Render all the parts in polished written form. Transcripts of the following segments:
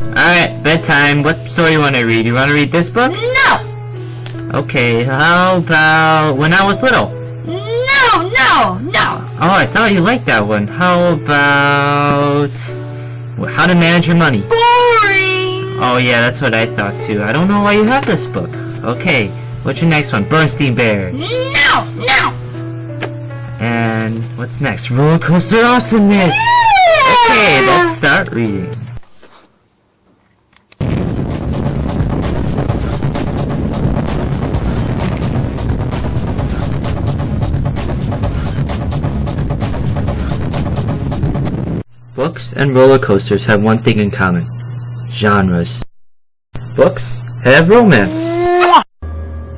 Alright, bedtime. What story you want to read? You want to read this book? No! Okay, how about When I Was Little? No! Oh, I thought you liked that one. How about How to Manage Your Money? Boring! Oh yeah, that's what I thought too. I don't know why you have this book. Okay, what's your next one? Bernstein Bears. No! And what's next? RollerCoaster Awesomeness! Okay, let's start reading. Books and roller coasters have one thing in common. Genres. Books have romance,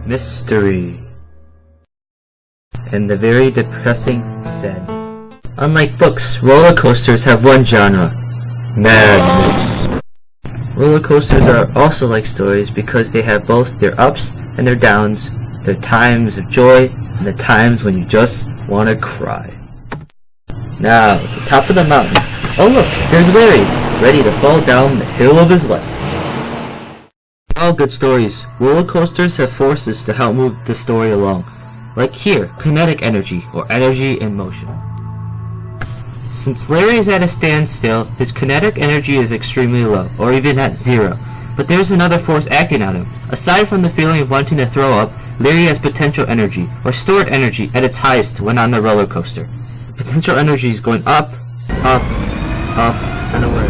mystery, and the very depressing sadness. Unlike books, roller coasters have one genre. Madness. Roller coasters are also like stories because they have both their ups and their downs, their times of joy and the times when you just want to cry. Now, at the top of the mountain. Oh look, there's Larry, ready to fall down the hill of his life. All good stories. Roller coasters have forces to help move the story along. Like here, kinetic energy, or energy in motion. Since Larry is at a standstill, his kinetic energy is extremely low, or even at zero. But there's another force acting on him. Aside from the feeling of wanting to throw up, Larry has potential energy, or stored energy, at its highest when on the roller coaster. Potential energy is going up, and away.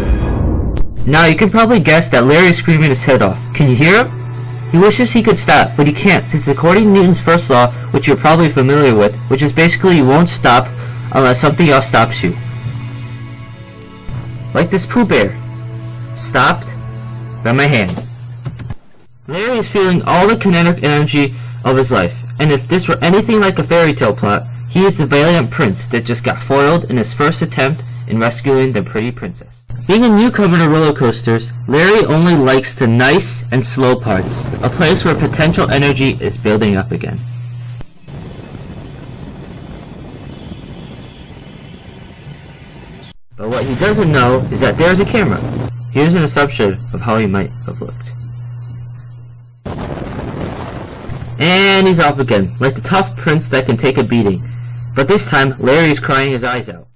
Now you can probably guess that Larry is screaming his head off. Can you hear him? He wishes he could stop, but he can't, since according to Newton's first law, which you're probably familiar with, which is basically you won't stop unless something else stops you. Like this Pooh Bear. Stopped by my hand. Larry is feeling all the kinetic energy of his life, and if this were anything like a fairy tale plot, he is the valiant prince that just got foiled in his first attempt in rescuing the pretty princess. Being a newcomer to roller coasters, Larry only likes the nice and slow parts, a place where potential energy is building up again. But what he doesn't know is that there's a camera. Here's an assumption of how he might have looked. And he's off again, like the tough prince that can take a beating. But this time, Larry's crying his eyes out.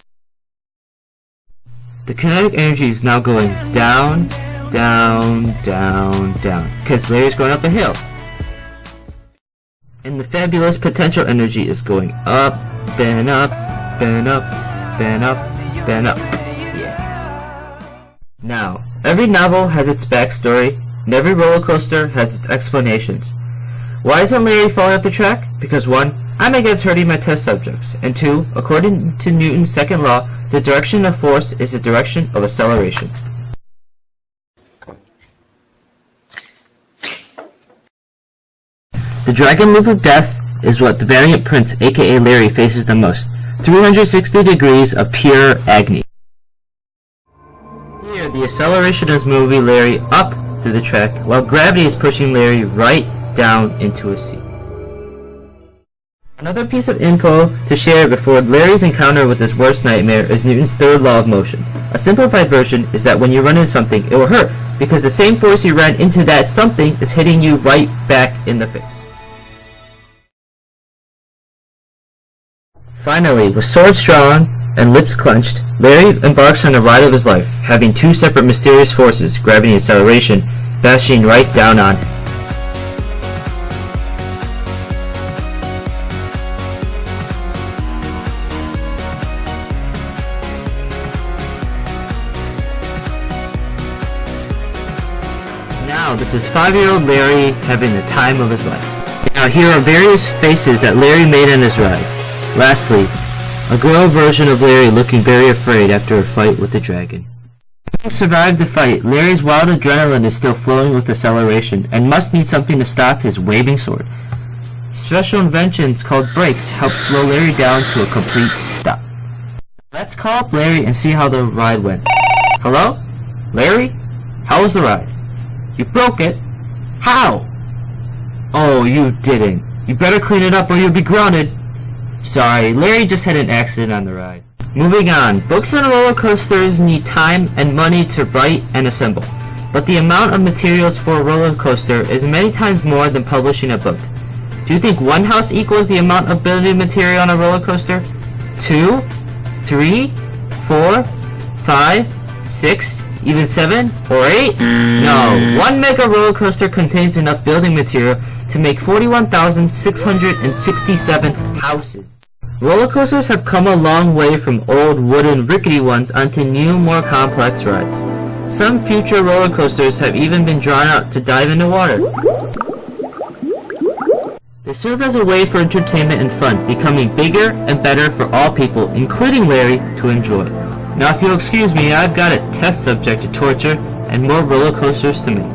The kinetic energy is now going down, because Larry's going up a hill. And the fabulous potential energy is going up, and up, and up, and up, and up. Yeah. Now, every novel has its backstory, and every roller coaster has its explanations. Why isn't Larry falling off the track? Because 1, I'm against hurting my test subjects, and 2, according to Newton's second law, the direction of force is the direction of acceleration. The dragon move of death is what the valiant prince, aka Larry, faces the most. 360 degrees of pure agony. Here, the acceleration is moving Larry up to the track, while gravity is pushing Larry right down into a sea. Another piece of info to share before Larry's encounter with his worst nightmare is Newton's third law of motion. A simplified version is that when you run into something, it will hurt, because the same force you ran into that something is hitting you right back in the face. Finally, with swords drawn and lips clenched, Larry embarks on a ride of his life, having 2 separate mysterious forces, gravity and acceleration, bashing right down on him. Now, this is 5-year-old Larry having the time of his life. Now, here are various faces that Larry made on his ride. Lastly, a girl version of Larry looking very afraid after a fight with the dragon. Having survived the fight, Larry's wild adrenaline is still flowing with acceleration and must need something to stop his waving sword. Special inventions called brakes help slow Larry down to a complete stop. Let's call up Larry and see how the ride went. Hello? Larry? How was the ride? You broke it? How? Oh, you didn't. You better clean it up or you'll be grounded. Sorry, Larry just had an accident on the ride. Moving on. Books and roller coasters need time and money to write and assemble. but the amount of materials for a roller coaster is many times more than publishing a book. Do you think one house equals the amount of building material on a roller coaster? 2, 3, 4, 5, 6, even 7 or 8? No, one mega roller coaster contains enough building material to make 41,667 houses. Roller coasters have come a long way from old wooden rickety ones onto new, more complex rides. Some future roller coasters have even been drawn out to dive into water. They serve as a way for entertainment and fun, becoming bigger and better for all people, including Larry, to enjoy. Now if you'll excuse me, I've got a test subject to torture and more roller coasters to make.